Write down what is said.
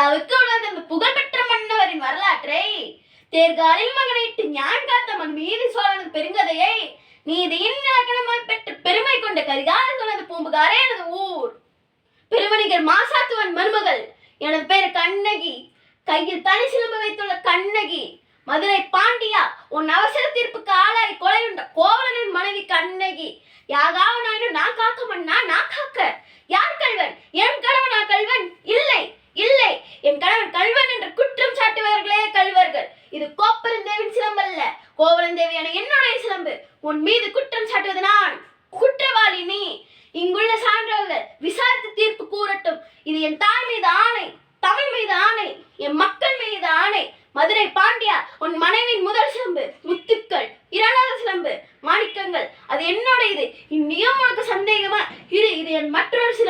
உலகுக்கு உணர்ந்த அந்த புகழ்பெற்ற மன்னவரின் வரலாற்றை தேர்காலில் மகனையிட்டு ஞான் காத்த மண் மீது சோழனது பெருங்கதையை நீதியின் இலக்கணமாய் பெற்ற பெருமை கொண்ட கரிகால சோழனது பூம்புகாரே எனது ஊர். பெருவணிகர் மாசாத்துவன் மருமகள் எனது பேரு கண்ணகி. கையில் தனி சிலம்பு வைத்துள்ள கண்ணகி. மதுரை பாண்டியா, உன் அவசர தீர்ப்புக்கு ஆளாய் கொலையுண்ட கோவலனின் மனைவி கண்ணகி. யாகாவனாயினும் நான் காக்க மன்னா நான் காக்க. யார் கள்வன்? என் கணவனா கள்வன்? இல்லை இல்லை, என் கணவன் கள்வன் என்று குற்றம் சாட்டுவார்களே கள்வர்கள். இது கோப்பெருந்தேவின் சிலம்பல்ல, கோவலந்தேவியான என்னுடைய சிலம்பு. உன் மீது குற்றம் சாட்டுவது நான், குற்றவாளி நீ. இங்குள்ள சான்றவர்கள் விசாரித்து தீர்ப்பு கூறட்டும். இது என் தாய் மீது ஆணை, தமிழ் மீது ஆணை, என் மக்கள் மீது ஆணை. மதுரை பாண்டியா, உன் மனைவியின் முதல் சிலம்பு முத்துக்கள், இரண்டாவது சிலம்பு மாணிக்கங்கள். அது என்னோட இது. இந்நியம் உனக்கு சந்தேகமா? இது என் மற்றொரு